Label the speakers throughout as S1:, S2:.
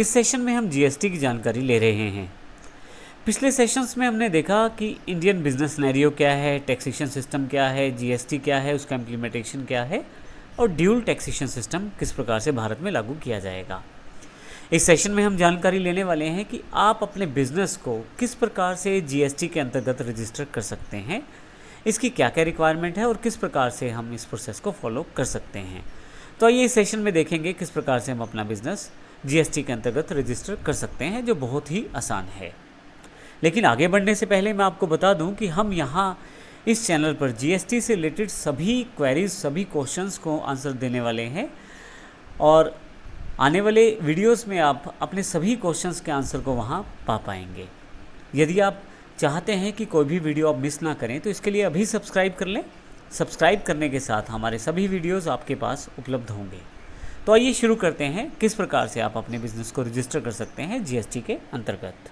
S1: इस सेशन में हम जीएसटी की जानकारी ले रहे हैं। पिछले सेशंस में हमने देखा कि इंडियन बिजनेस सिनेरियो क्या है, टैक्सेशन सिस्टम क्या है, जीएसटी क्या है, उसका इम्प्लीमेंटेशन क्या है और ड्यूल टैक्सेशन सिस्टम किस प्रकार से भारत में लागू किया जाएगा। इस सेशन में हम जानकारी लेने वाले हैं कि आप अपने बिजनेस को किस प्रकार से जीएसटी के अंतर्गत रजिस्टर कर सकते हैं, इसकी क्या क्या रिक्वायरमेंट है और किस प्रकार से हम इस प्रोसेस को फॉलो कर सकते हैं। तो आइए इस सेशन में देखेंगे किस प्रकार से हम अपना बिजनेस जीएसटी के अंतर्गत रजिस्टर कर सकते हैं, जो बहुत ही आसान है। लेकिन आगे बढ़ने से पहले मैं आपको बता दूं कि हम यहाँ इस चैनल पर जीएसटी से रिलेटेड सभी क्वेरीज, सभी क्वेश्चंस को आंसर देने वाले हैं और आने वाले वीडियोस में आप अपने सभी क्वेश्चंस के आंसर को वहाँ पा पाएंगे। यदि आप चाहते हैं कि कोई भी वीडियो आप मिस ना करें तो इसके लिए अभी सब्सक्राइब कर लें। सब्सक्राइब करने के साथ हमारे सभी वीडियोस आपके पास उपलब्ध होंगे। तो आइए शुरू करते हैं किस प्रकार से आप अपने बिजनेस को रजिस्टर कर सकते हैं जीएसटी के अंतर्गत।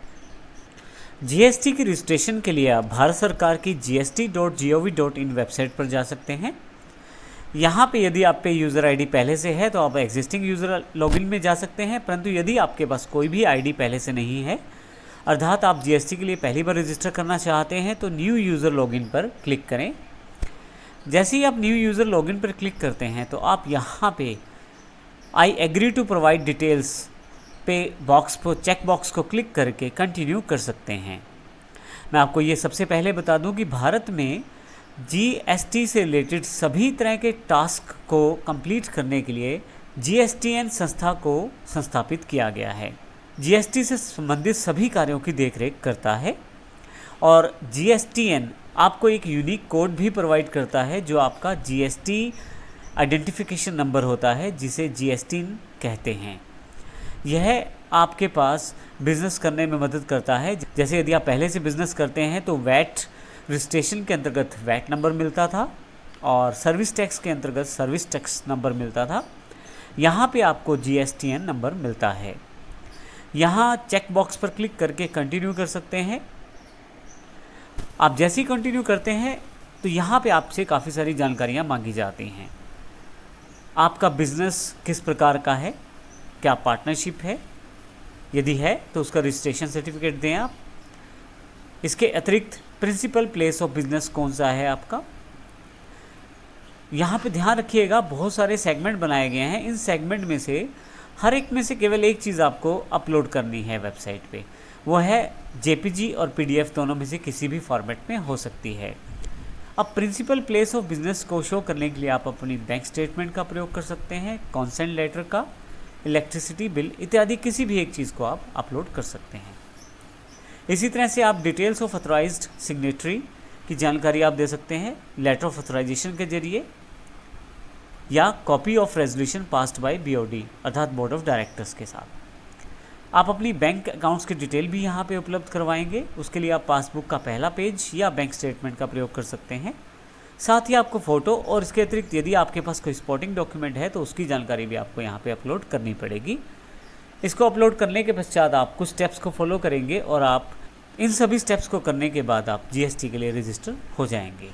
S1: जीएसटी की रजिस्ट्रेशन के लिए आप भारत सरकार की gst.gov.in वेबसाइट पर जा सकते हैं। यहाँ पे यदि आप पे यूज़र आईडी पहले से है तो आप एग्जिस्टिंग यूज़र लॉगिन में जा सकते हैं, परंतु यदि आपके पास कोई भी आईडी पहले से नहीं है, अर्थात आप जीएसटी के लिए पहली बार रजिस्टर करना चाहते हैं, तो न्यू यूज़र लॉगिन पर क्लिक करें। जैसे ही आप न्यू यूज़र लॉगिन पर क्लिक करते हैं तो आप यहाँ पे I agree to provide details पे बॉक्स को, चेक बॉक्स को क्लिक करके कंटिन्यू कर सकते हैं। मैं आपको ये सबसे पहले बता दूं कि भारत में जीएसटी से रिलेटेड सभी तरह के टास्क को कंप्लीट करने के लिए जीएसटीएन संस्था को संस्थापित किया गया है। जीएसटी से संबंधित सभी कार्यों की देखरेख करता है और जीएसटीएन आपको एक यूनिक कोड भी प्रोवाइड करता है, जो आपका जीएसटी आइडेंटिफिकेशन नंबर होता है, जिसे जीएसटीएन कहते हैं। यह आपके पास बिज़नेस करने में मदद करता है। जैसे यदि आप पहले से बिज़नेस करते हैं तो वैट रजिस्ट्रेशन के अंतर्गत वैट नंबर मिलता था और सर्विस टैक्स के अंतर्गत सर्विस टैक्स नंबर मिलता था। यहाँ पे आपको जीएसटीएन नंबर मिलता है। यहाँ चेक बॉक्स पर क्लिक करके कंटिन्यू कर सकते हैं। आप जैसे ही कंटिन्यू करते हैं तो यहाँ पे आपसे काफ़ी सारी जानकारियाँ मांगी जाती हैं। आपका बिज़नेस किस प्रकार का है, क्या पार्टनरशिप है, यदि है तो उसका रजिस्ट्रेशन सर्टिफिकेट दें आप। इसके अतिरिक्त प्रिंसिपल प्लेस ऑफ बिजनेस कौन सा है आपका। यहाँ पे ध्यान रखिएगा, बहुत सारे सेगमेंट बनाए गए हैं। इन सेगमेंट में से हर एक में से केवल एक चीज़ आपको अपलोड करनी है वेबसाइट पे, वो है जेपीजी और पीडीएफ, दोनों में से किसी भी फॉर्मेट में हो सकती है। अब प्रिंसिपल प्लेस ऑफ बिजनेस को शो करने के लिए आप अपनी बैंक स्टेटमेंट का प्रयोग कर सकते हैं, कॉन्सेंट लेटर का, इलेक्ट्रिसिटी बिल इत्यादि किसी भी एक चीज़ को आप अपलोड कर सकते हैं। इसी तरह से आप डिटेल्स ऑफ ऑथराइज्ड सिग्नेटरी की जानकारी आप दे सकते हैं लेटर ऑफ ऑथराइजेशन के जरिए, या copy of resolution passed by BOD अर्थात बोर्ड ऑफ डायरेक्टर्स के साथ। आप अपनी बैंक अकाउंट्स की डिटेल भी यहाँ पे उपलब्ध करवाएंगे। उसके लिए आप पासबुक का पहला पेज या बैंक स्टेटमेंट का प्रयोग कर सकते हैं। साथ ही आपको फ़ोटो और इसके अतिरिक्त यदि आपके पास कोई सपोर्टिंग डॉक्यूमेंट है तो उसकी जानकारी भी आपको यहाँ पे अपलोड करनी पड़ेगी। इसको अपलोड करने के पश्चात आप कुछ स्टेप्स को फॉलो करेंगे और आप इन सभी स्टेप्स को करने के बाद आप जीएसटी के लिए रजिस्टर हो जाएंगे।